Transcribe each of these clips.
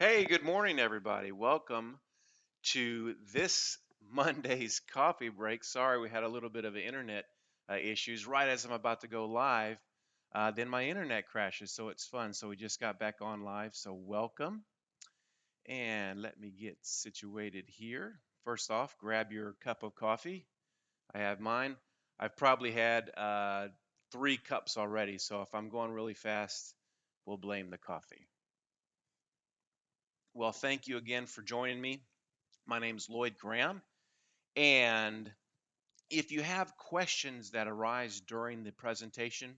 Hey, good morning, everybody. Welcome to this Monday's coffee break. Sorry, we had a little bit of internet issues right as I'm about to go live. Then my internet crashes, so it's fun. So we just got back on live. So welcome, and let me get situated here. First off, grab your cup of coffee. I have mine. I've probably had 3 cups already. So if I'm going really fast, we'll blame the coffee. Well, thank you again for joining me. My name's Lloyd Graham, and if you have questions that arise during the presentation,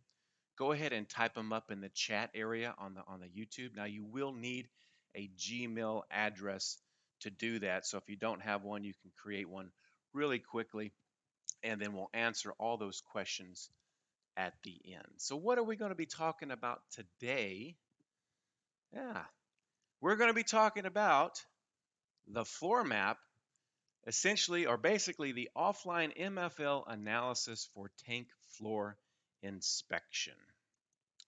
go ahead and type them up in the chat area on the YouTube. Now you will need a Gmail address to do that. So if you don't have one, you can create one really quickly, and then we'll answer all those questions at the end. So what are we going to be talking about today? Yeah, we're going to be talking about the floor map, essentially or basically the offline MFL analysis for tank floor inspection.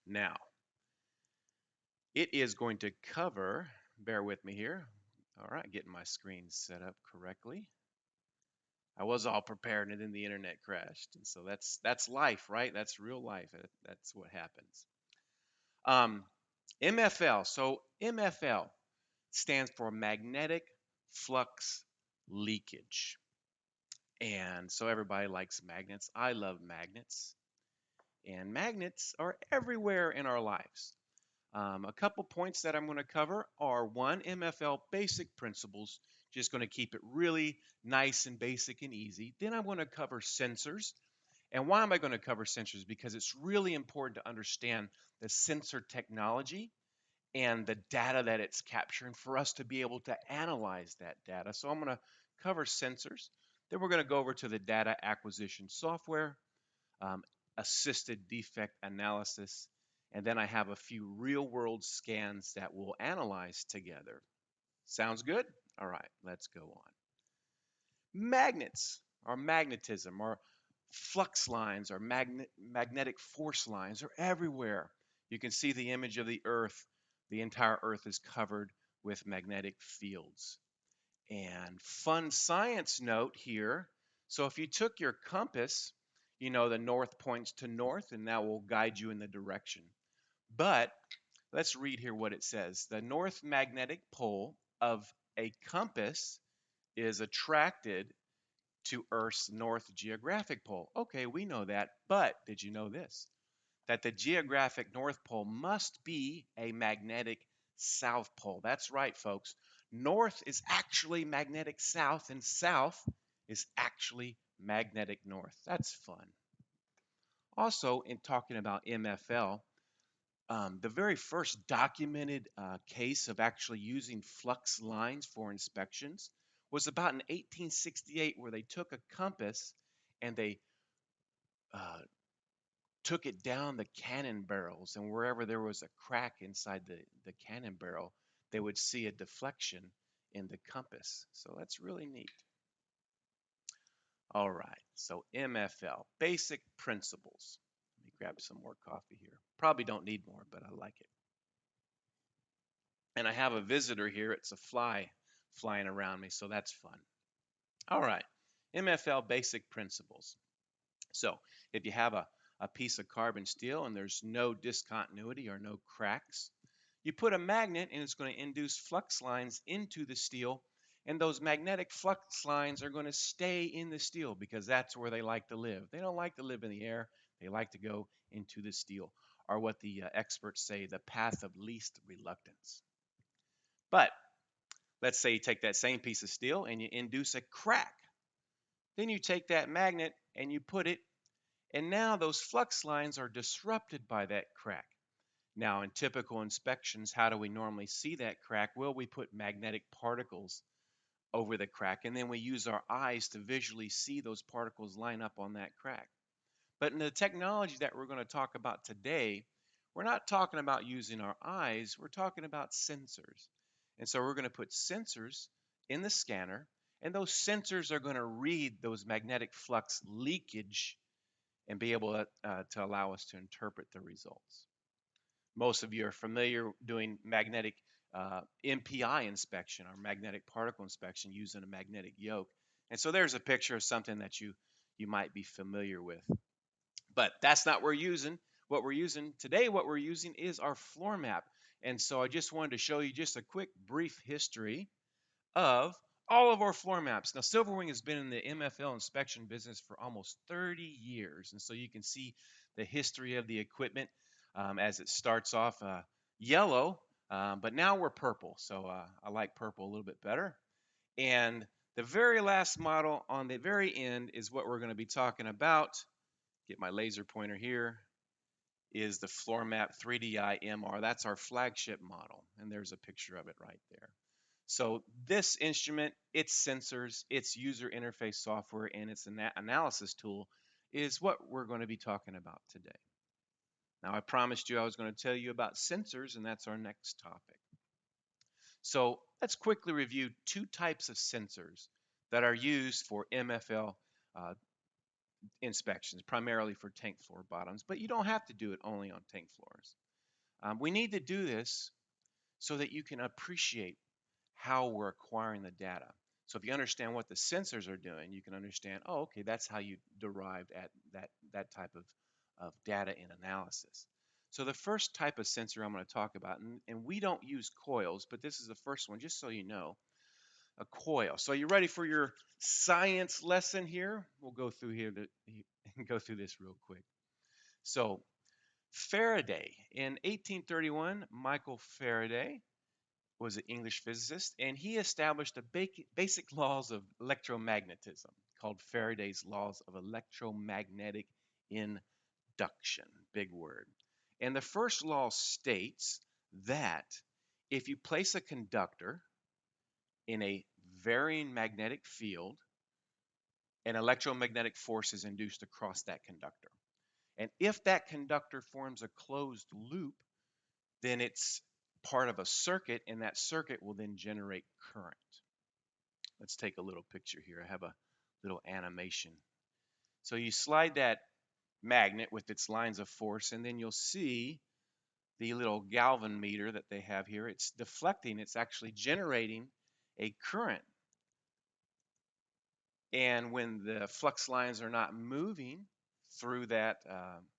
Now, it is going to cover, bear with me here. All right, getting my screen set up correctly. I was all prepared and then the internet crashed. And so that's life, right? That's real life. That's what happens. Um, MFL. So MFL stands for magnetic flux leakage. And so everybody likes magnets. I love magnets. And magnets are everywhere in our lives. A couple points that I'm going to cover are one, MFL basic principles, just going to keep it really nice and basic and easy. Then I'm going to cover sensors. And why am I going to cover sensors? Because it's really important to understand the sensor technology and the data that it's capturing for us to be able to analyze that data. So I'm going to cover sensors. Then we're going to go over to the data acquisition software, um, assisted defect analysis, and then I have a few real world scans that we'll analyze together. Sounds good? All right, let's go on. Magnets, or magnetism, or flux lines, or magnetic force lines are everywhere. You can see the image of the Earth. The entire Earth is covered with magnetic fields. And fun science note here. So if you took your compass, you know the north points to north, and that will guide you in the direction. But let's read here what it says. The north magnetic pole of a compass is attracted to Earth's north geographic pole. Okay, we know that, but did you know this? That the geographic north pole must be a magnetic south pole. That's right, folks. North is actually magnetic south, and south is actually magnetic north. That's fun. Also, in talking about MFL, the very first documented case of actually using flux lines for inspections was about in 1868, where they took a compass and they uh, took it down the cannon barrels, and wherever there was a crack inside the cannon barrel, they would see a deflection in the compass. So that's really neat. All right, so MFL, basic principles. Let me grab some more coffee here. Probably don't need more, but I like it. And I have a visitor here. It's a fly flying around me, so that's fun. All right, MFL basic principles. So if you have a piece of carbon steel and there's no discontinuity or no cracks, you put a magnet and it's going to induce flux lines into the steel, and those magnetic flux lines are going to stay in the steel because that's where they like to live. They don't like to live in the air. They like to go into the steel, or what the experts say, the path of least reluctance. But let's say you take that same piece of steel and you induce a crack. Then you take that magnet and you put it, and now those flux lines are disrupted by that crack. Now, in typical inspections, how do we normally see that crack? Well, we put magnetic particles over the crack, and then we use our eyes to visually see those particles line up on that crack. But in the technology that we're going to talk about today, we're not talking about using our eyes, we're talking about sensors. And so we're going to put sensors in the scanner, and those sensors are going to read those magnetic flux leakage and be able to allow us to interpret the results. Most of you are familiar doing magnetic MPI inspection, our magnetic particle inspection, using a magnetic yoke. And so there's a picture of something that you might be familiar with. But that's not what we're using. What we're using today, what we're using is our floor map. And so I just wanted to show you just a quick brief history of all of our floor maps. Now, Silverwing has been in the MFL inspection business for almost 30 years. And so you can see the history of the equipment as it starts off yellow, but now we're purple. So I like purple a little bit better. And the very last model on the very end is what we're going to be talking about. Get my laser pointer here, is the Floormap 3DI MR. That's our flagship model, and there's a picture of it right there. So this instrument, its sensors, its user interface software, and its analysis tool is what we're going to be talking about today. Now, I promised you I was going to tell you about sensors, and that's our next topic. So let's quickly review two types of sensors that are used for MFL inspections, primarily for tank floor bottoms, but you don't have to do it only on tank floors. We need to do this so that you can appreciate how we're acquiring the data. So if you understand what the sensors are doing, you can understand, oh, okay, that's how you derived at that type of data in analysis. So the first type of sensor I'm going to talk about, and we don't use coils, but this is the first one, just so you know, a coil. So you ready for your science lesson here? We'll go through here go through this real quick. So Faraday, in 1831, Michael Faraday was an English physicist, and he established the basic laws of electromagnetism, called Faraday's laws of electromagnetic induction. Big word. And the first law states that if you place a conductor in a varying magnetic field, an electromagnetic force is induced across that conductor. And if that conductor forms a closed loop, then it's part of a circuit, and that circuit will then generate current. Let's take a little picture here. I have a little animation. So you slide that magnet with its lines of force, and then you'll see the little galvan meter that they have here. It's deflecting. It's actually generating a current. And when the flux lines are not moving through that,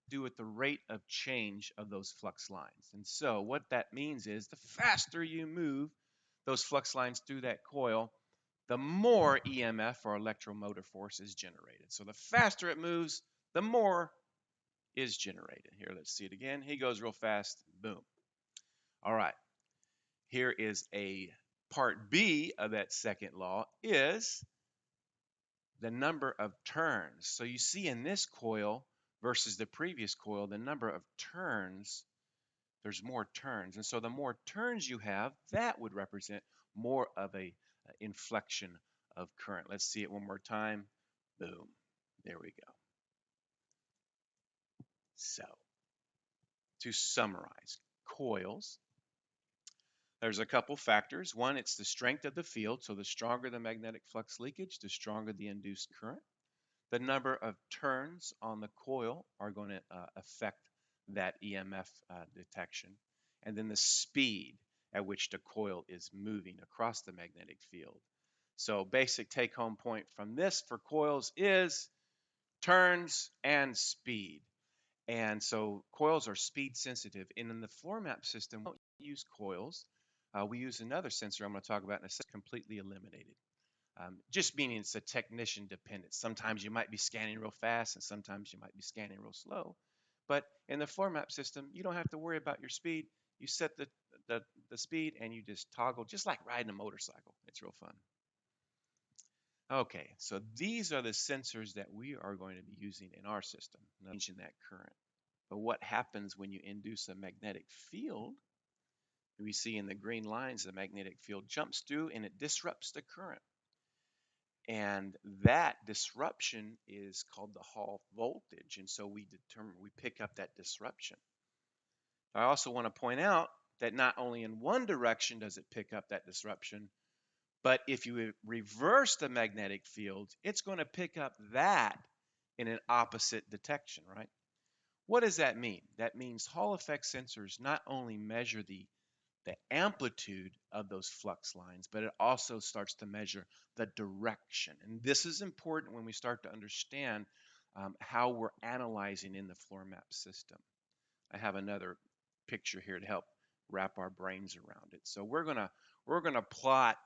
do with the rate of change of those flux lines. And so what that means is the faster you move those flux lines through that coil, the more EMF or electromotive force is generated. So the faster it moves, the more is generated. Here, let's see it again. He goes real fast. Boom. All right. Here is a part B of that second law is the number of turns. So you see in this coil versus the previous coil, the number of turns, there's more turns. And so the more turns you have, that would represent more of a inflection of current. Let's see it one more time. Boom. There we go. So to summarize, coils, there's a couple factors. One, it's the strength of the field. So the stronger the magnetic flux leakage, the stronger the induced current. The number of turns on the coil are going to affect that EMF detection. And then the speed at which the coil is moving across the magnetic field. So basic take-home point from this for coils is turns and speed. And so coils are speed sensitive. And in the floor map system, we don't use coils. We use another sensor I'm going to talk about in a second, completely eliminated. Just meaning it's a technician dependent. Sometimes you might be scanning real fast and sometimes you might be scanning real slow. But in the floor map system, you don't have to worry about your speed. You set the speed and you just toggle, just like riding a motorcycle. It's real fun. Okay, so these are the sensors that we are going to be using in our system, changing that current. But what happens when you induce a magnetic field? We see in the green lines, the magnetic field jumps through and it disrupts the current. And that disruption is called the Hall voltage. And so we pick up that disruption. I also want to point out that not only in one direction does it pick up that disruption, but if you reverse the magnetic field, it's going to pick up that in an opposite detection, right? What does that mean? That means Hall effect sensors not only measure the the amplitude of those flux lines, but it also starts to measure the direction. And this is important when we start to understand how we're analyzing in the Floormap system. I have another picture here to help wrap our brains around it. So we're gonna plot,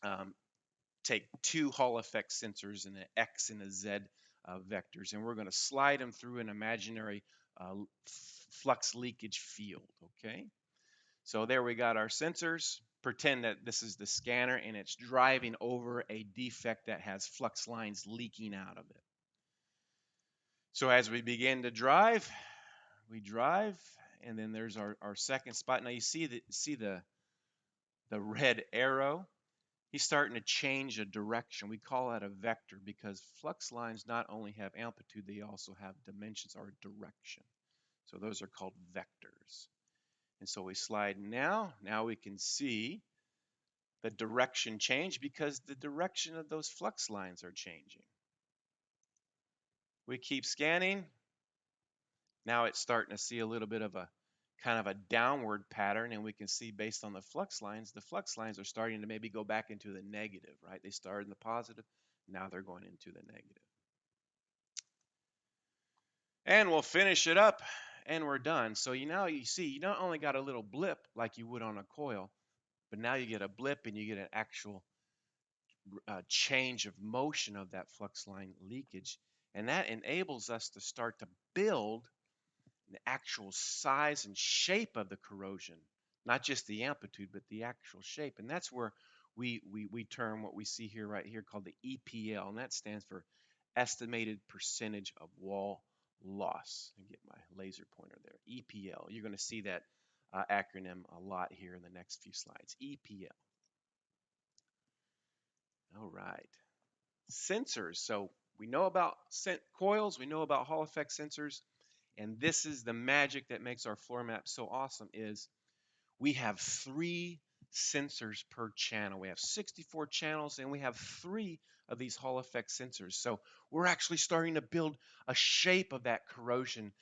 um, take two Hall effect sensors and an X and a Z vectors, and we're going to slide them through an imaginary flux leakage field. Okay, so there we got our sensors. Pretend that this is the scanner and it's driving over a defect that has flux lines leaking out of it. So as we begin to drive, we drive, and then there's our second spot. Now you see the red arrow. He's starting to change a direction. We call that a vector because flux lines not only have amplitude, they also have dimensions or direction. So those are called vectors. And so we slide now. Now we can see the direction change because the direction of those flux lines are changing. We keep scanning. Now it's starting to see a little bit of a kind of a downward pattern, and we can see based on the flux lines are starting to maybe go back into the negative, right? They started in the positive, now they're going into the negative. And we'll finish it up, and we're done. So you see, you not only got a little blip like you would on a coil, but now you get a blip and you get an actual change of motion of that flux line leakage. And that enables us to start to build the actual size and shape of the corrosion, not just the amplitude, but the actual shape. And that's where we term what we see here right here called the EPL, and that stands for estimated percentage of wall loss. Let me get my laser pointer there. EPL. You're going to see that acronym a lot here in the next few slides. EPL. All right. Sensors. So we know about coils, we know about Hall effect sensors, and this is the magic that makes our floor map so awesome is we have 3 sensors per channel. We have 64 channels and we have 3 of these Hall effect sensors. So we're actually starting to build a shape of that corrosion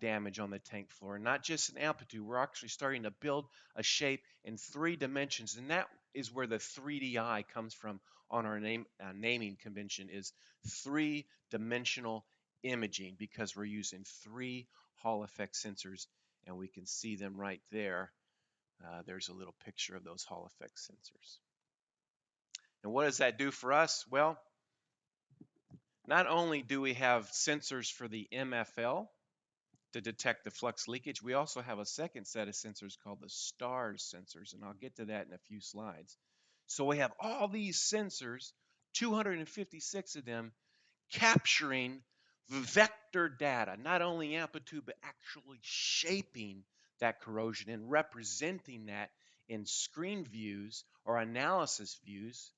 damage on the tank floor, not just an amplitude. We're actually starting to build a shape in 3 dimensions, and that is where the 3DI comes from on our naming convention is 3-dimensional imaging because we're using 3 Hall effect sensors, and we can see them right there. There's a little picture of those Hall effect sensors. And what does that do for us? Well, not only do we have sensors for the MFL to detect the flux leakage, we also have a second set of sensors called the STARS sensors, and I'll get to that in a few slides. So we have all these sensors, 256 of them, capturing vector data, not only amplitude, but actually shaping that corrosion and representing that in screen views or analysis views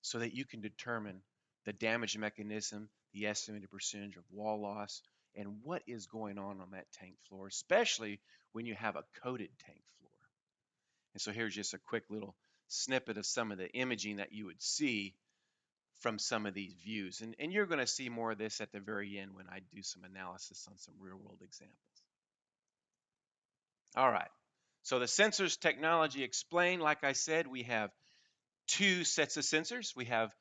so that you can determine the damage mechanism, the estimated percentage of wall loss, and what is going on that tank floor, especially when you have a coated tank floor. And so here's just a quick little snippet of some of the imaging that you would see from some of these views. And you're going to see more of this at the very end when I do some analysis on some real world examples. All right. So the sensors technology explained, like I said, we have 2 sets of sensors. We have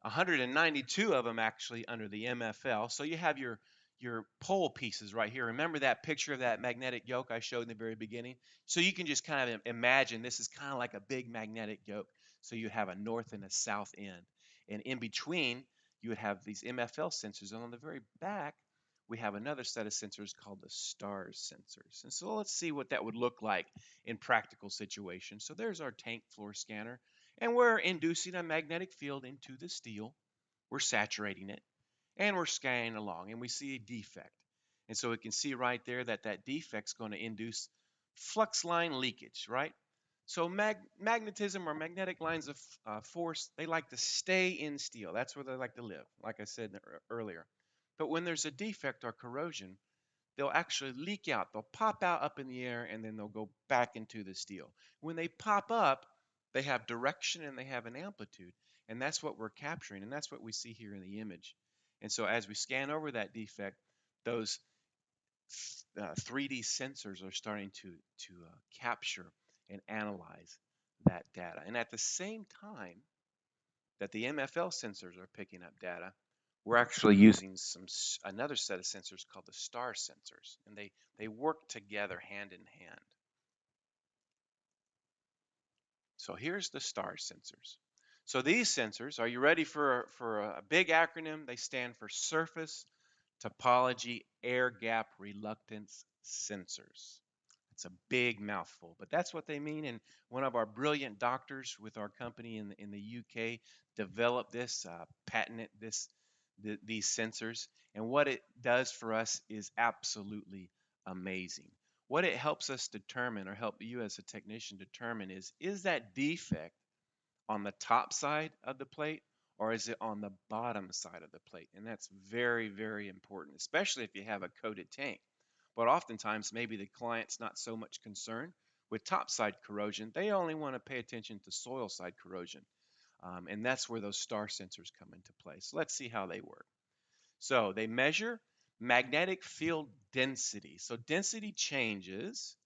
192 of them actually under the MFL. So you have your pole pieces right here. Remember that picture of that magnetic yoke I showed in the very beginning? So you can just kind of imagine this is kind of like a big magnetic yoke. So you have a north and a south end. And in between, you would have these MFL sensors. And on the very back, we have another set of sensors called the STARS sensors. And so let's see what that would look like in practical situations. So there's our tank floor scanner. And we're inducing a magnetic field into the steel. We're saturating it. And we're scanning along. And we see a defect. And so we can see right there that that defect's going to induce flux line leakage, right? So magnetism or magnetic lines of force, they like to stay in steel. That's where they like to live, like I said earlier. But when there's a defect or corrosion, they'll actually leak out. They'll pop out up in the air, and then they'll go back into the steel. When they pop up, they have direction and they have an amplitude. And that's what we're capturing, and that's what we see here in the image. And so as we scan over that defect, those 3D sensors are starting to capture and analyze that data. And at the same time that the MFL sensors are picking up data, we're actually using another set of sensors called the star sensors, and they work together hand in hand. So here's the star sensors. So these sensors, are you ready for a big acronym? They stand for Surface Topology Air Gap Reluctance Sensors. It's a big mouthful, but that's what they mean. And one of our brilliant doctors with our company in the UK developed this, patented these sensors. And what it does for us is absolutely amazing. What it helps us determine, or help you as a technician determine, is that defect on the top side of the plate, or is it on the bottom side of the plate? And that's very, very important, especially if you have a coated tank. But oftentimes, maybe the client's not so much concerned with topside corrosion. They only want to pay attention to soil side corrosion. And that's where those star sensors come into play. So let's see how they work. So they measure magnetic field density. So density changes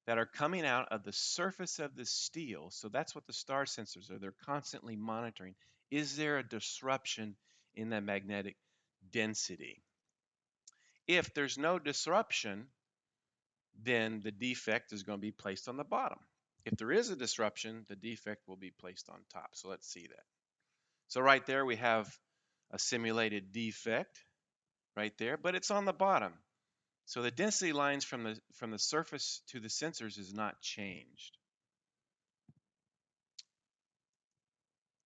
that are coming out of the surface of the steel. So that's what the star sensors are. They're constantly monitoring. Is there a disruption in that magnetic density? If there's no disruption, then the defect is going to be placed on the bottom. If there is a disruption, the defect will be placed on top. So let's see that. So right there we have a simulated defect right there, but it's on the bottom. So the density lines from the surface to the sensors is not changed.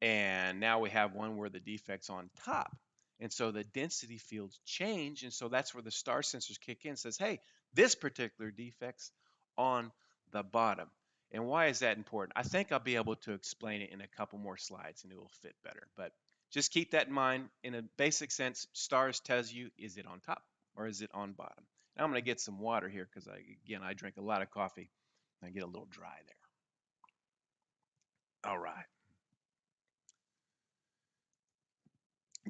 And now we have one where the defect's on top. And so the density fields change. And so that's where the star sensors kick in and says, hey, this particular defect's on the bottom. And why is that important? I think I'll be able to explain it in a couple more slides and it will fit better. But just keep that in mind. In a basic sense, stars tells you, is it on top or is it on bottom? Now I'm going to get some water here because, I drink a lot of coffee. I get a little dry there. All right.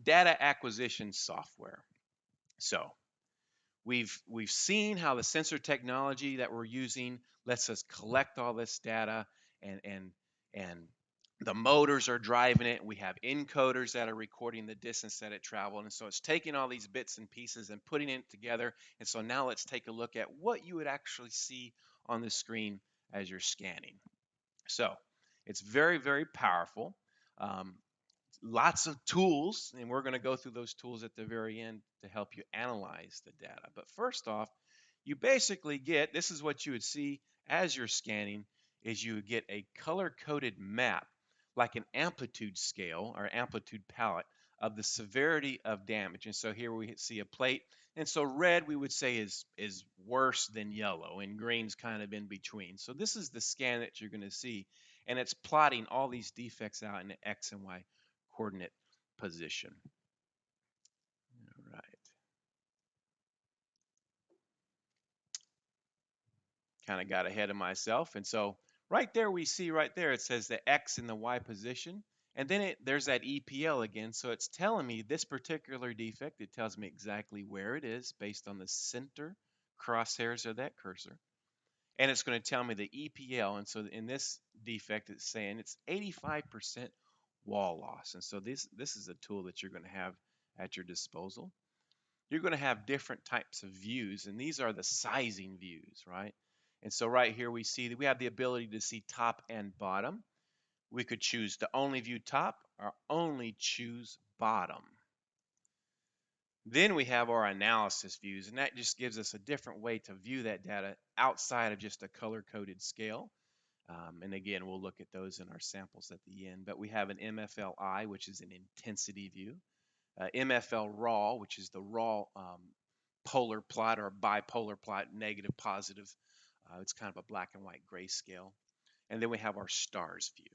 Data acquisition software. So we've seen how the sensor technology that we're using lets us collect all this data, and the motors are driving it. We have encoders that are recording the distance that it traveled, and so it's taking all these bits and pieces and putting it together. And so now let's take a look at what you would actually see on the screen as you're scanning. So it's very, very powerful. Lots of tools, and we're going to go through those tools at the very end to help you analyze the data. But first off, you basically get, this is what you would see as you're scanning, is you would get a color-coded map, like an amplitude scale or amplitude palette of the severity of damage. And so here we see a plate, and so red we would say is worse than yellow, and green's kind of in between. So this is the scan that you're going to see, and it's plotting all these defects out in the X and Y coordinate position. All right. Kind of got ahead of myself. And so right there, we see right there, it says the X and the Y position. And then there's that EPL again. So it's telling me this particular defect. It tells me exactly where it is based on the center crosshairs of that cursor. And it's going to tell me the EPL. And so in this defect, it's saying it's 85% wall loss. And so this is a tool that you're going to have at your disposal. You're going to have different types of views, and these are the sizing views, right? And so right here we see that we have the ability to see top and bottom. We could choose to only view top or only choose bottom. Then we have our analysis views, and that just gives us a different way to view that data outside of just a color-coded scale. And again, we'll look at those in our samples at the end. But we have an MFL-I, which is an intensity view. MFL raw, which is the raw polar plot or bipolar plot, negative, positive. It's kind of a black and white grayscale. And then we have our stars view.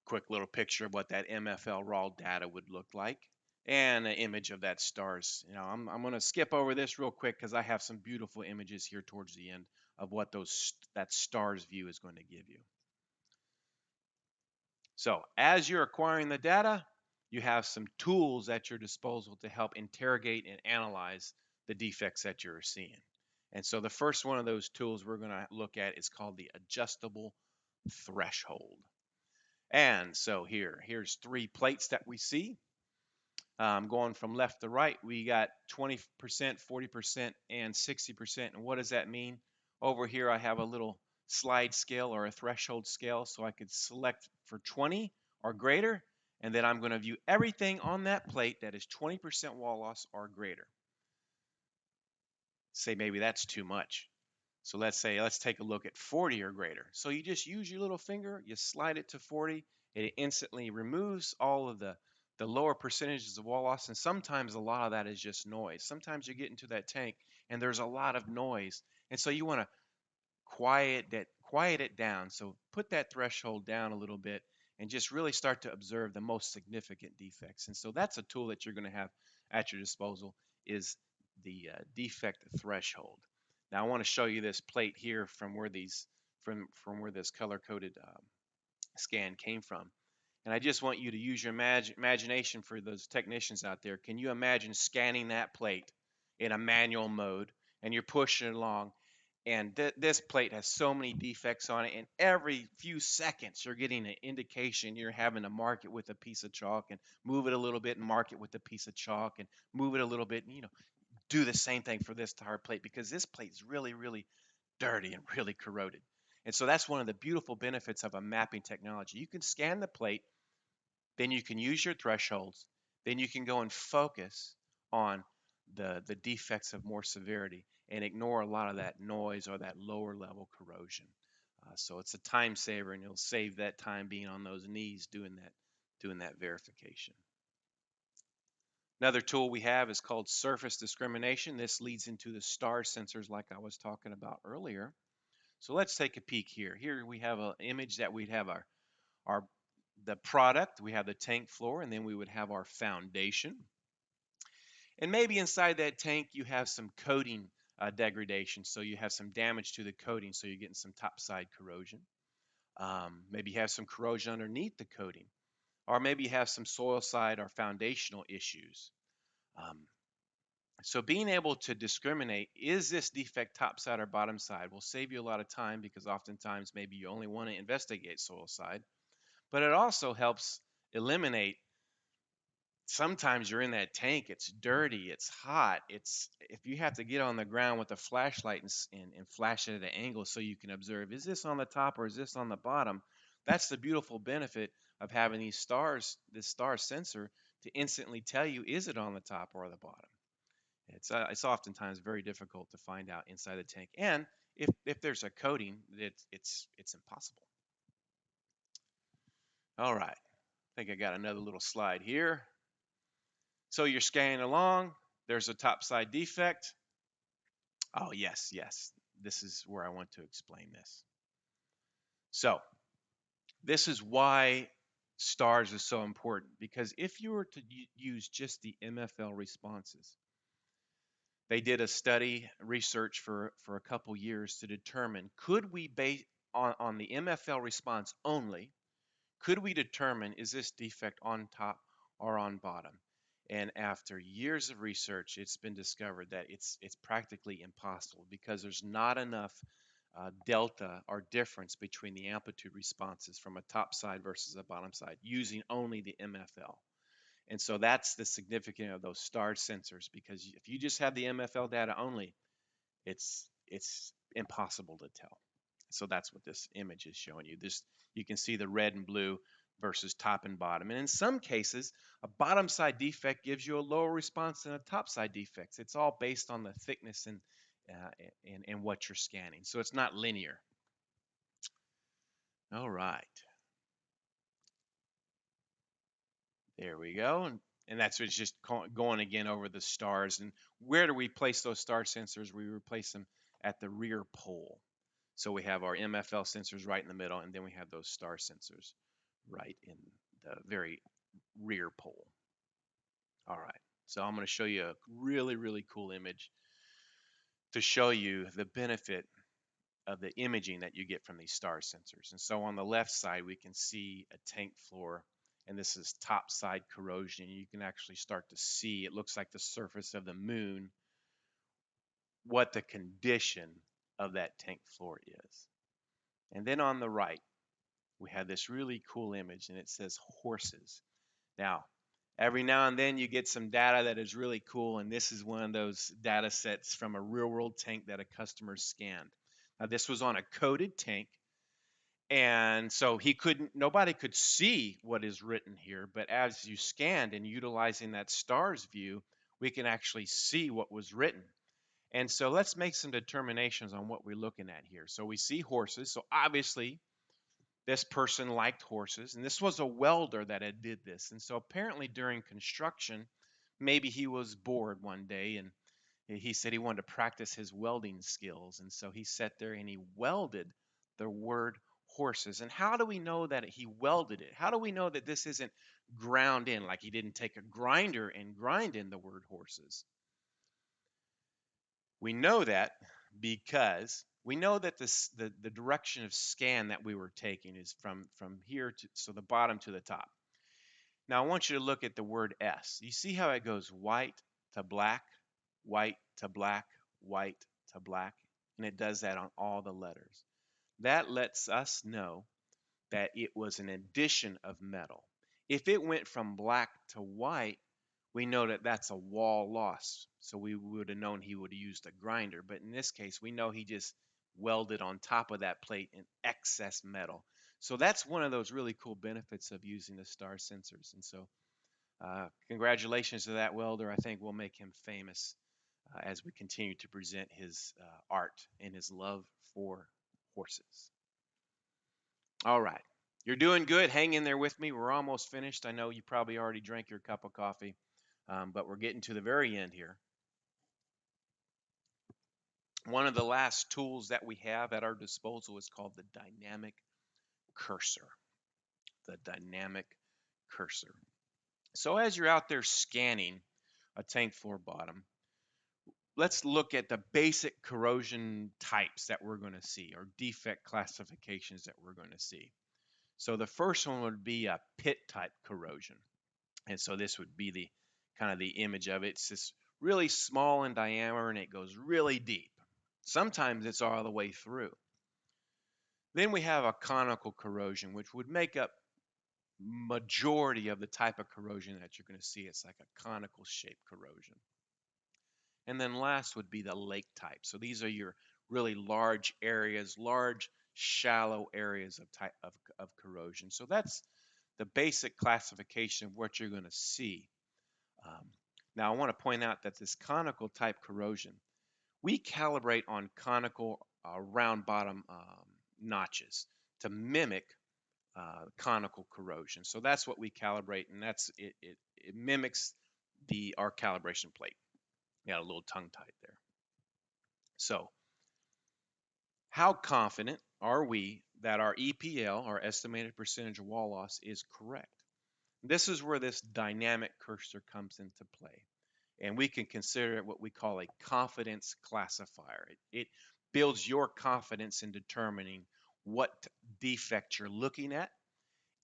Quick little picture of what that MFL raw data would look like, and an image of that stars. I'm going to skip over this real quick because I have some beautiful images here towards the end of what that stars view is going to give you. So as you're acquiring the data, you have some tools at your disposal to help interrogate and analyze the defects that you're seeing. And so the first one of those tools we're going to look at is called the adjustable threshold. And so here's three plates that we see. Going from left to right, we got 20%, 40%, and 60%. And what does that mean? Over here, I have a little slide scale or a threshold scale, so I could select for 20 or greater, and then I'm going to view everything on that plate that is 20% wall loss or greater. Say maybe that's too much. So let's take a look at 40 or greater. So you just use your little finger, you slide it to 40, it instantly removes all of the lower percentages of wall loss, and sometimes a lot of that is just noise. Sometimes you get into that tank and there's a lot of noise, and so you want to quiet it down. So put that threshold down a little bit and just really start to observe the most significant defects. And so that's a tool that you're going to have at your disposal, is the defect threshold. Now I want to show you this plate here from where where this color-coded scan came from. And I just want you to use your imagination for those technicians out there. Can you imagine scanning that plate in a manual mode, and you're pushing it along, and this plate has so many defects on it, and every few seconds you're getting an indication. You're having to mark it with a piece of chalk and move it a little bit and mark it with a piece of chalk and move it a little bit, and do the same thing for this tire plate, because this plate is really, really dirty and really corroded. And so that's one of the beautiful benefits of a mapping technology. You can scan the plate, then you can use your thresholds, then you can go and focus on the defects of more severity and ignore a lot of that noise or that lower level corrosion. So it's a time saver, and you'll save that time being on those knees doing that verification. Another tool we have is called surface discrimination. This leads into the star sensors like I was talking about earlier. So let's take a peek here. Here we have an image that we'd have our the product, we have the tank floor, and then we would have our foundation. And maybe inside that tank you have some coating degradation, so you have some damage to the coating, so you're getting some topside corrosion. Maybe you have some corrosion underneath the coating, or maybe you have some soil side or foundational issues. Um, so being able to discriminate, is this defect top side or bottom side, will save you a lot of time, because oftentimes maybe you only want to investigate soil side, but it also helps eliminate. Sometimes you're in that tank, it's dirty, it's hot, if you have to get on the ground with a flashlight and flash it at an angle so you can observe, is this on the top or is this on the bottom? That's the beautiful benefit of having these stars, this star sensor, to instantly tell you, is it on the top or the bottom? It's oftentimes very difficult to find out inside the tank, and if there's a coating, it's impossible. All right, I think I got another little slide here. So you're scanning along, there's a topside defect. Oh, yes, this is where I want to explain this. So this is why stars is so important, because if you were to use just the MFL responses, they did a study research for a couple years to determine, could we base on the MFL response only, could we determine, is this defect on top or on bottom? And after years of research, it's been discovered that it's practically impossible, because there's not enough delta or difference between the amplitude responses from a top side versus a bottom side using only the MFL. And so that's the significance of those star sensors, because if you just have the MFL data only, it's impossible to tell. So that's what this image is showing you. You can see the red and blue versus top and bottom. And in some cases, a bottom side defect gives you a lower response than a top side defect. It's all based on the thickness and what you're scanning. So it's not linear. All right. There we go. And that's what's just going again over the stars. And where do we place those star sensors? We replace them at the rear pole. So we have our MFL sensors right in the middle, and then we have those star sensors right in the very rear pole. All right, so I'm going to show you a really, really cool image to show you the benefit of the imaging that you get from these star sensors. And so on the left side, we can see a tank floor, and this is top side corrosion. You can actually start to see, it looks like the surface of the moon what the condition of that tank floor is. And then on the right, we have this really cool image, and it says horses. Now, every now and then you get some data that is really cool, and this is one of those data sets from a real-world tank that a customer scanned. Now, this was on a coated tank, and so nobody could see what is written here, but as you scanned and utilizing that stars view, we can actually see what was written. And so let's make some determinations on what we're looking at here. So we see horses. So obviously this person liked horses, and this was a welder that had did this. And so apparently during construction, maybe he was bored one day, and he said he wanted to practice his welding skills. And so he sat there and he welded the word horses. And how do we know that he welded it? How do we know that this isn't ground in, like he didn't take a grinder and grind in the word horses? We know that because we know that the direction of scan that we were taking is from here to, so the bottom to the top. Now I want you to look at the word S. You see how it goes white to black, white to black, white to black, and it does that on all the letters. That lets us know that it was an addition of metal. If it went from black to white, we know that that's a wall loss. So we would have known he would have used a grinder. But in this case, we know he just welded on top of that plate in excess metal. So that's one of those really cool benefits of using the star sensors. And so congratulations to that welder. I think we'll make him famous as we continue to present his art and his love for horses. All right. You're doing good. Hang in there with me. We're almost finished. I know you probably already drank your cup of coffee, but we're getting to the very end here. One of the last tools that we have at our disposal is called the dynamic cursor. The dynamic cursor. So as you're out there scanning a tank floor bottom, let's look at the basic corrosion types that we're going to see, or defect classifications that we're going to see. So the first one would be a pit type corrosion. And so this would be the kind of the image of it. It's just really small in diameter and it goes really deep. Sometimes it's all the way through. Then we have a conical corrosion, which would make up majority of the type of corrosion that you're going to see. It's like a conical shaped corrosion. And then last would be the lake type. So these are your really large areas, large shallow areas of type of corrosion. So that's the basic classification of what you're going to see. Now I want to point out that this conical type corrosion, we calibrate on conical round bottom notches to mimic conical corrosion. So that's what we calibrate, and that's it mimics our calibration plate. Got a little tongue tied there. So how confident are we that our EPL, our estimated percentage of wall loss, is correct? This is where this dynamic cursor comes into play. And we can consider it what we call a confidence classifier. It builds your confidence in determining what defect you're looking at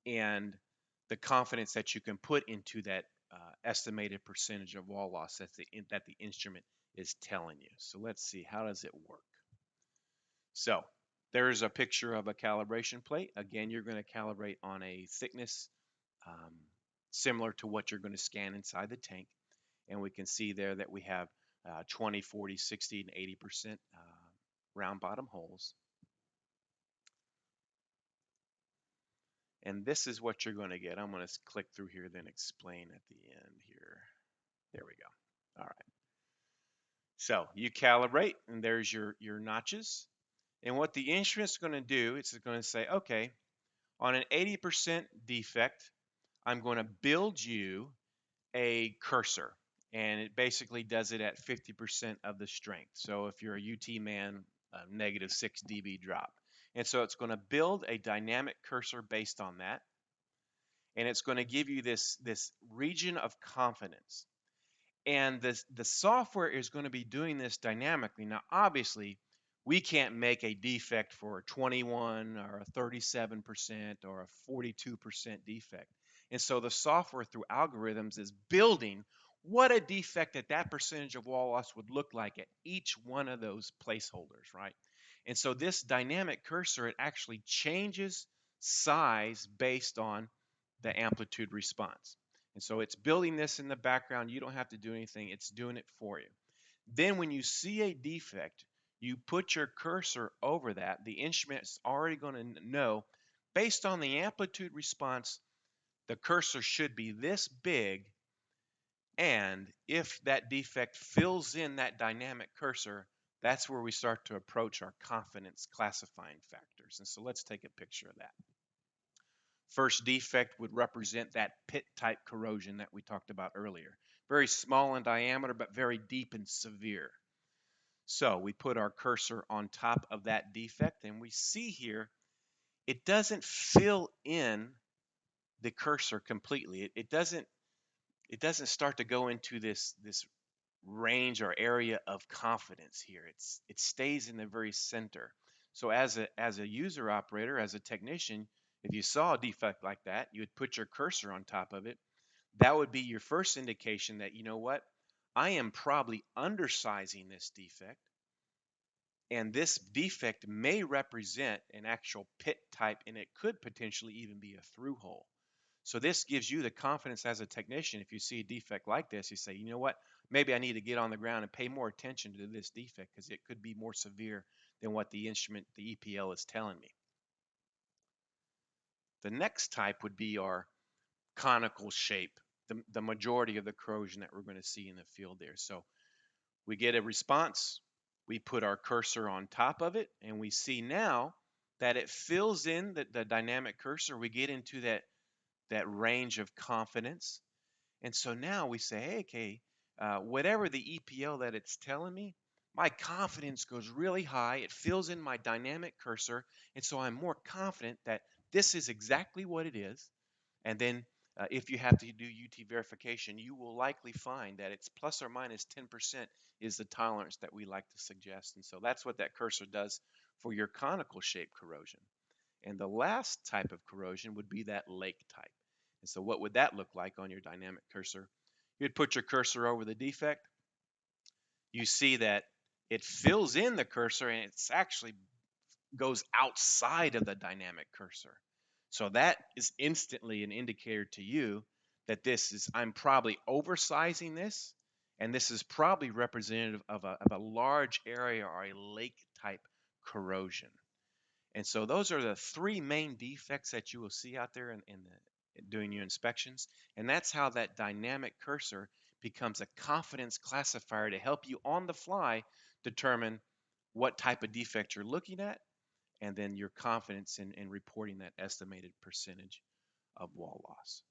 and the confidence that you can put into that estimated percentage of wall loss that the instrument is telling you. So let's see, how does it work? So there's a picture of a calibration plate. Again, you're going to calibrate on a thickness similar to what you're going to scan inside the tank. And we can see there that we have 20, 40, 60, and 80% round bottom holes. And this is what you're going to get. I'm going to click through here, then explain at the end here. There we go. All right. So you calibrate, and there's your notches. And what the instrument's going to do, it's going to say, okay, on an 80% defect, I'm going to build you a cursor. And it basically does it at 50% of the strength. So if you're a UT man, negative 6 dB drop. And so it's going to build a dynamic cursor based on that. And it's going to give you this region of confidence. And the software is going to be doing this dynamically. Now, obviously, we can't make a defect for a 21 or a 37% or a 42% defect. And so the software through algorithms is building what a defect at that percentage of wall loss would look like at each one of those placeholders, right? And so this dynamic cursor, it actually changes size based on the amplitude response. And so it's building this in the background. You don't have to do anything. It's doing it for you. Then when you see a defect, you put your cursor over that. The instrument's already going to know, based on the amplitude response, the cursor should be this big, and if that defect fills in that dynamic cursor, that's where we start to approach our confidence classifying factors. And so let's take a picture of that. First defect would represent that pit type corrosion that we talked about earlier. Very small in diameter, but very deep and severe. So we put our cursor on top of that defect, and we see here it doesn't fill in the cursor completely. It doesn't start to go into this range or area of confidence here. It stays in the very center. So as a user operator, as a technician, if you saw a defect like that, you would put your cursor on top of it. That would be your first indication that, you know what, I am probably undersizing this defect, and this defect may represent an actual pit type, and it could potentially even be a through hole. So this gives you the confidence as a technician. If you see a defect like this, you say, you know what, maybe I need to get on the ground and pay more attention to this defect because it could be more severe than what the instrument, the EPL, is telling me. The next type would be our conical shape, the majority of the corrosion that we're going to see in the field there. So we get a response, we put our cursor on top of it, and we see now that it fills in the dynamic cursor. We get into that range of confidence. And so now we say, hey, okay, whatever the EPL that it's telling me, my confidence goes really high. It fills in my dynamic cursor. And so I'm more confident that this is exactly what it is. And then if you have to do UT verification, you will likely find that it's plus or minus 10% is the tolerance that we like to suggest. And so that's what that cursor does for your conical shape corrosion. And the last type of corrosion would be that lake type. And so what would that look like on your dynamic cursor? You'd put your cursor over the defect. You see that it fills in the cursor, and it's actually goes outside of the dynamic cursor. So that is instantly an indicator to you that I'm probably oversizing this, and this is probably representative of a large area or a lake type corrosion. And so those are the three main defects that you will see out there in doing your inspections. And that's how that dynamic cursor becomes a confidence classifier to help you on the fly determine what type of defect you're looking at, and then your confidence in reporting that estimated percentage of wall loss.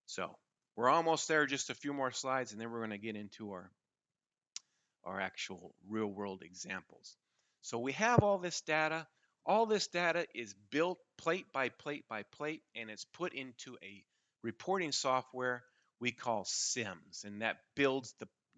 So we're almost there, just a few more slides, and then we're going to get into our actual real world examples. So we have all this data. All this data is built plate by plate by plate, and it's put into a reporting software we call SIMS, and that builds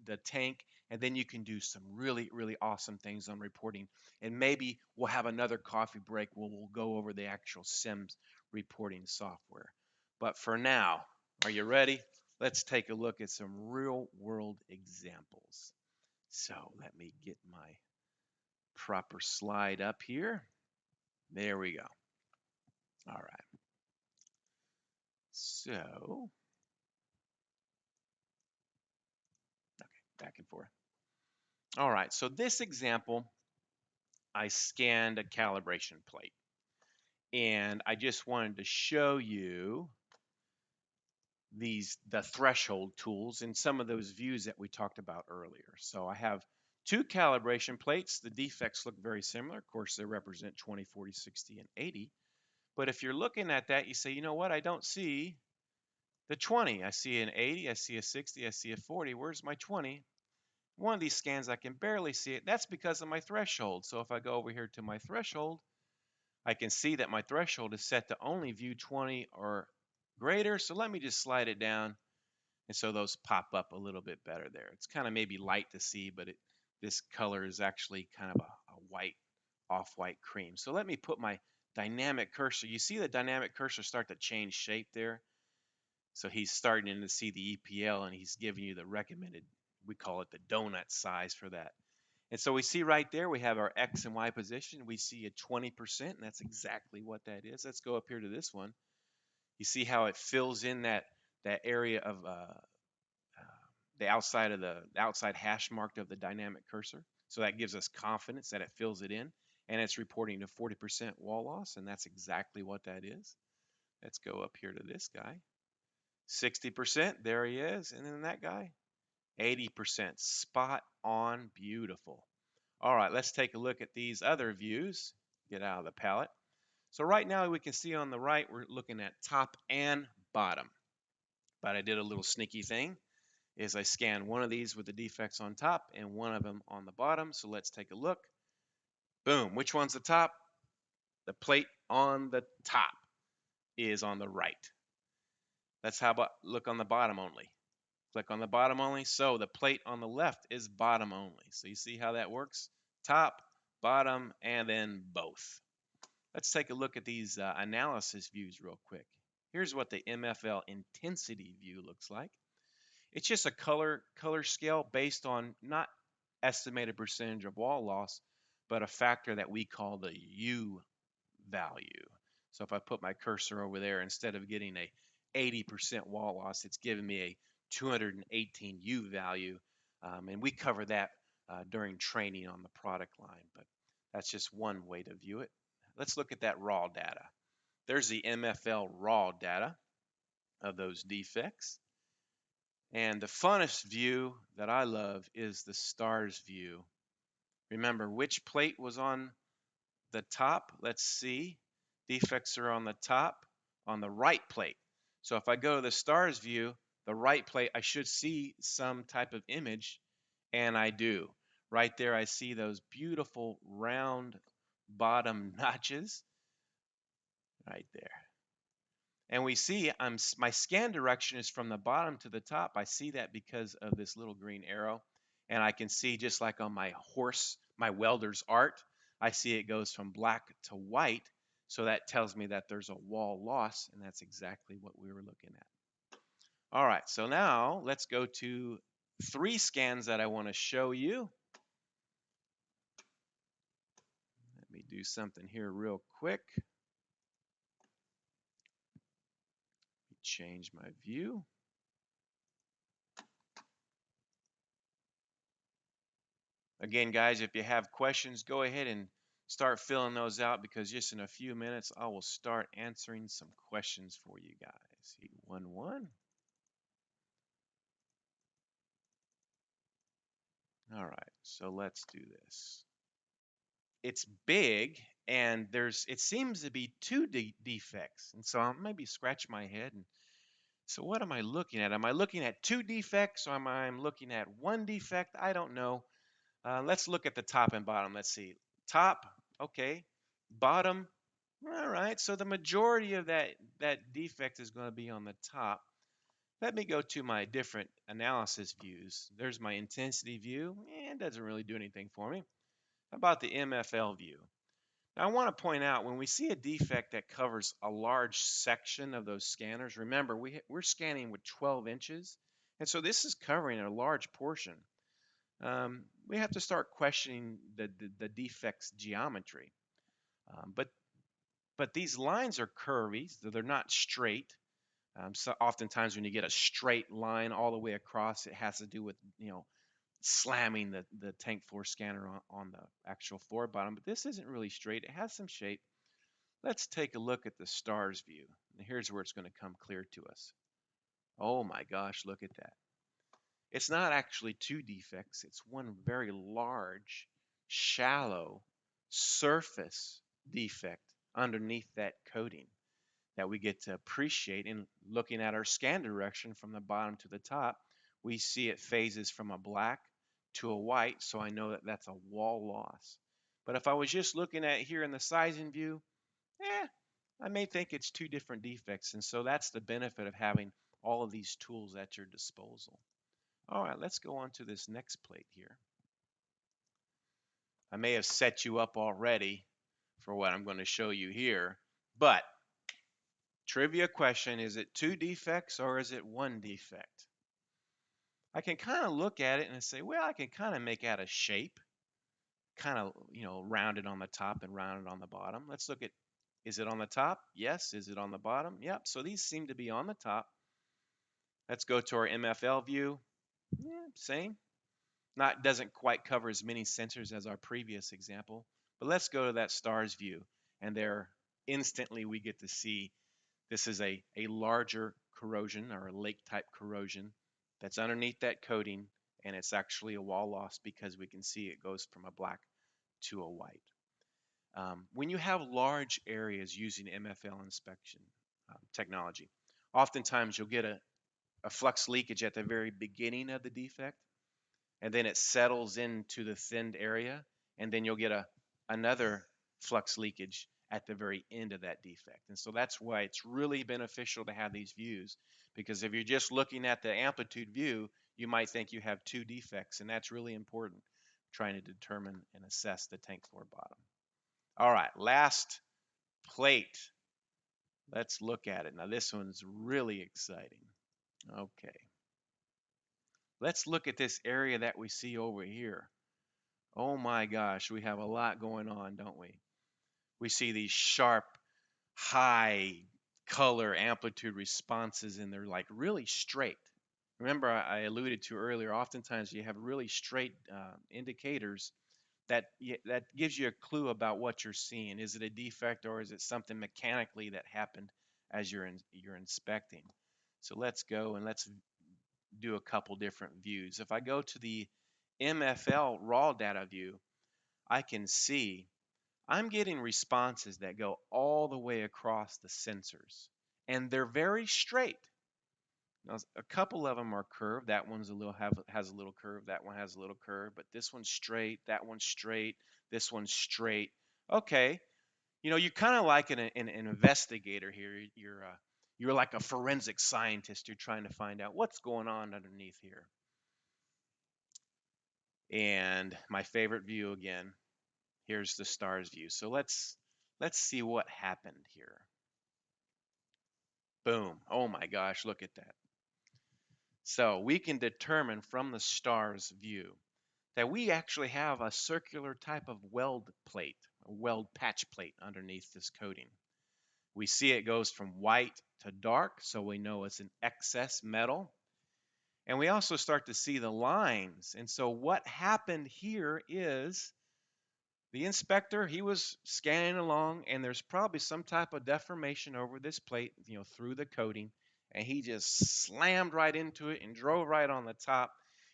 the tank, and then you can do some really, really awesome things on reporting. And maybe we'll have another coffee break where we'll go over the actual SIMS reporting software. But for now, are you ready? Let's take a look at some real world examples. So let me get my proper slide up here. There we go. All right. So, okay, back and forth. All right, so this example, I scanned a calibration plate. And I just wanted to show you the threshold tools and some of those views that we talked about earlier. So I have two calibration plates. The defects look very similar. Of course, they represent 20, 40, 60, and 80. But if you're looking at that, you say, you know what, I don't see the 20. I see an 80, I see a 60, I see a 40. Where's my 20? One of these scans, I can barely see it. That's because of my threshold. So if I go over here to my threshold, I can see that my threshold is set to only view 20 or greater. So let me just slide it down. And so those pop up a little bit better there. It's kind of maybe light to see, but this color is actually kind of a white, off-white cream. So let me put my dynamic cursor. You see the dynamic cursor start to change shape there? So he's starting to see the EPL, and he's giving you the recommended, we call it the donut size for that. And so we see right there, we have our X and Y position. We see a 20%, and that's exactly what that is. Let's go up here to this one. You see how it fills in that area of the outside hash mark of the dynamic cursor. So that gives us confidence that it fills it in, and it's reporting to 40% wall loss, and that's exactly what that is. Let's go up here to this guy. 60%, there he is. And then that guy, 80%, spot on, beautiful. All right, let's take a look at these other views. Get out of the palette. So right now we can see on the right, we're looking at top and bottom. But I did a little sneaky thing, is I scanned one of these with the defects on top and one of them on the bottom. So let's take a look. Boom, which one's the top? The plate on the top is on the right. Let's how about look on the bottom only. Click on the bottom only. So the plate on the left is bottom only. So you see how that works? Top, bottom, and then both. Let's take a look at these analysis views real quick. Here's what the MFL intensity view looks like. It's just a color scale based on not estimated percentage of wall loss, but a factor that we call the U value. So if I put my cursor over there, instead of getting a 80% wall loss, it's giving me a 218 U value. And we cover that during training on the product line, but that's just one way to view it. Let's look at that raw data. There's the MFL raw data of those defects. And the funnest view that I love is the stars view. Remember which plate was on the top? Let's see. Defects are on the top, on the right plate. So if I go to the stars view, the right plate, I should see some type of image, and I do. Right there, I see those beautiful round bottom notches right there. And we see my scan direction is from the bottom to the top. I see that because of this little green arrow. And I can see, just like on my welder's art, I see it goes from black to white. So that tells me that there's a wall loss, and that's exactly what we were looking at. All right, so now let's go to 3 scans that I want to show you. Let me do something here real quick. Change my view. Again, guys, if you have questions, go ahead and start filling those out, because just in a few minutes, I will start answering some questions for you guys. Heat 1-1. All right, so let's do this. It's big, and it seems to be 2 defects. And so I'll maybe scratch my head. And so what am I looking at? Am I looking at 2 defects, or am I looking at 1 defect? I don't know. Let's look at the top and bottom. Let's see. Top, okay. Bottom, all right. So the majority of that defect is going to be on the top. Let me go to my different analysis views. There's my intensity view. It doesn't really do anything for me. How about the MFL view? Now, I want to point out, when we see a defect that covers a large section of those scanners, remember, we're scanning with 12 inches. And so this is covering a large portion. We have to start questioning the defect's geometry. But these lines are curvy, so they're not straight. So oftentimes when you get a straight line all the way across, it has to do with, slamming the tank floor scanner on the actual floor bottom. But this isn't really straight. It has some shape. Let's take a look at the stars view. And here's where it's going to come clear to us. Oh my gosh, look at that. It's not actually 2 defects. It's one very large, shallow surface defect underneath that coating that we get to appreciate in looking at our scan direction from the bottom to the top. We see it phases from a black to a white, so I know that that's a wall loss. But if I was just looking at here in the sizing view, I may think it's 2 different defects. And so that's the benefit of having all of these tools at your disposal. All right, let's go on to this next plate here. I may have set you up already for what I'm going to show you here, but Trivia question, is it 2 defects or is it 1 defect? I can kind of look at it and say, well, I can kind of make out a shape, kind of, rounded on the top and rounded on the bottom. Let's look at, is it on the top? Yes. Is it on the bottom? Yep. So these seem to be on the top. Let's go to our MFL view. Yeah, same. Doesn't quite cover as many sensors as our previous example, but let's go to that stars view, and there instantly we get to see this is a larger corrosion or a lake type corrosion that's underneath that coating, and it's actually a wall loss because we can see it goes from a black to a white. When you have large areas using MFL inspection technology, oftentimes you'll get a flux leakage at the very beginning of the defect, and then it settles into the thinned area, and then you'll get another flux leakage at the very end of that defect. And so that's why it's really beneficial to have these views, because if you're just looking at the amplitude view, you might think you have 2 defects, and that's really important, trying to determine and assess the tank floor bottom. All right, last plate. Let's look at it. Now this one's really exciting. Okay. Let's look at this area that we see over here. Oh my gosh, we have a lot going on, don't we? We see these sharp, high color amplitude responses, and they're like really straight. Remember, I alluded to earlier, oftentimes you have really straight indicators that gives you a clue about what you're seeing. Is it a defect or is it something mechanically that happened as you're inspecting? So let's go and let's do a couple different views. If I go to the MFL raw data view, I can see I'm getting responses that go all the way across the sensors, and they're very straight. Now, a couple of them are curved. That one's has a little curve. That one has a little curve, but this one's straight. That one's straight. This one's straight. Okay, you're kind of like an investigator here. You're like a forensic scientist. You're trying to find out what's going on underneath here. And my favorite view again. Here's the stars view. So let's see what happened here. Boom. Oh my gosh, look at that. So we can determine from the stars view that we actually have a circular type of weld plate, a weld patch plate underneath this coating. We see it goes from white to dark, so we know it's an excess metal. And we also start to see the lines. And so what happened here is the inspector, he was scanning along, and there's probably some type of deformation over this plate, through the coating, and he just slammed right into it and drove right on the top.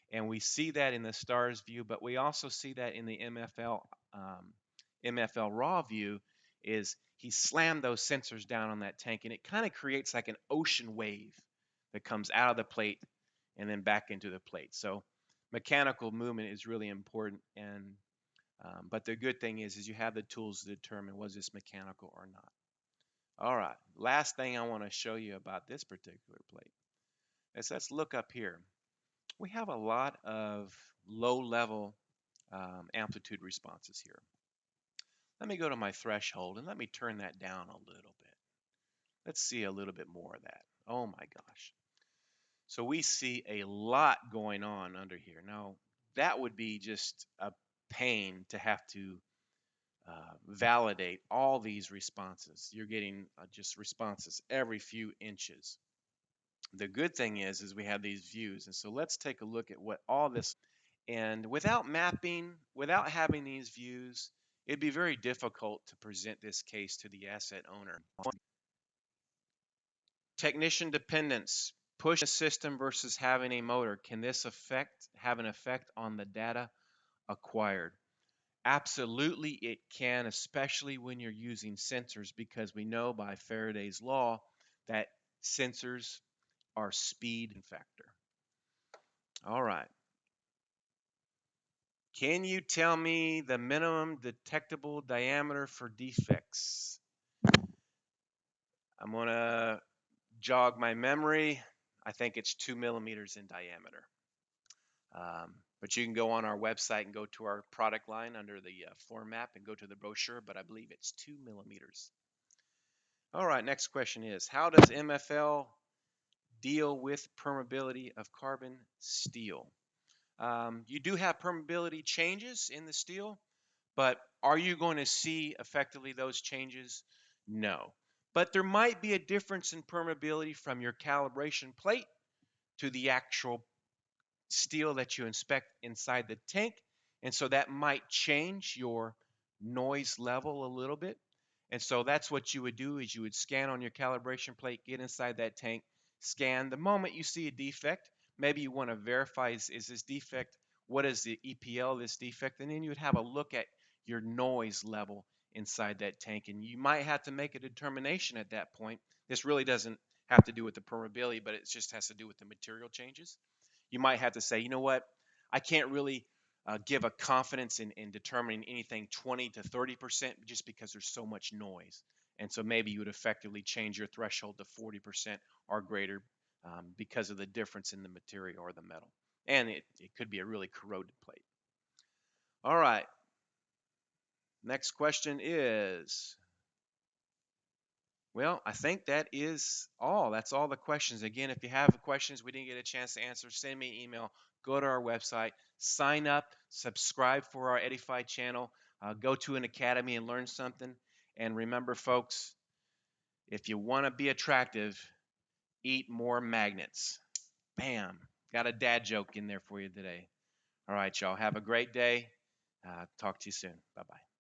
And we see that in the stars view, but we also see that in the MFL raw view. Is he slammed those sensors down on that tank, and it kind of creates like an ocean wave that comes out of the plate and then back into the plate. So mechanical movement is really important, and but the good thing is you have the tools to determine was this mechanical or not. All right, last thing I want to show you about this particular plate is let's look up here. We have a lot of low-level amplitude responses here. Let me go to my threshold and let me turn that down a little bit. Let's see a little bit more of that. Oh my gosh. So we see a lot going on under here. Now, that would be just a pain to have to validate all these responses. You're getting just responses every few inches. The good thing is we have these views, and so let's take a look at what all this. And without mapping, without having these views, it'd be very difficult to present this case to the asset owner. Technician dependence, push a system versus having a motor. Can this have an effect on the data acquired? Absolutely, it can, especially when you're using sensors, because we know by Faraday's law that sensors are speed factor. All right. Can you tell me the minimum detectable diameter for defects? I'm going to jog my memory. I think it's 2 millimeters in diameter. But you can go on our website and go to our product line under the Floormap and go to the brochure, but I believe it's 2 millimeters. All right, next question is, how does MFL deal with permeability of carbon steel? You do have permeability changes in the steel, but are you going to see effectively those changes? No. But there might be a difference in permeability from your calibration plate to the actual steel that you inspect inside the tank. And so that might change your noise level a little bit. And so that's what you would do is you would scan on your calibration plate, get inside that tank, scan. The moment you see a defect, maybe you want to verify is this defect, what is the EPL of this defect? And then you would have a look at your noise level inside that tank. And you might have to make a determination at that point. This really doesn't have to do with the permeability, but it just has to do with the material changes. You might have to say, you know what, I can't really give a confidence in determining anything 20 to 30% just because there's so much noise. And so maybe you would effectively change your threshold to 40% or greater because of the difference in the material or the metal. And it could be a really corroded plate. All right. Next question is, well, I think that is all. That's all the questions. Again, if you have questions we didn't get a chance to answer, send me an email. Go to our website, sign up, subscribe for our Eddyfi channel, go to an academy and learn something. And remember, folks, if you want to be attractive, eat more magnets. Bam. Got a dad joke in there for you today. All right, y'all. Have a great day. Talk to you soon. Bye-bye.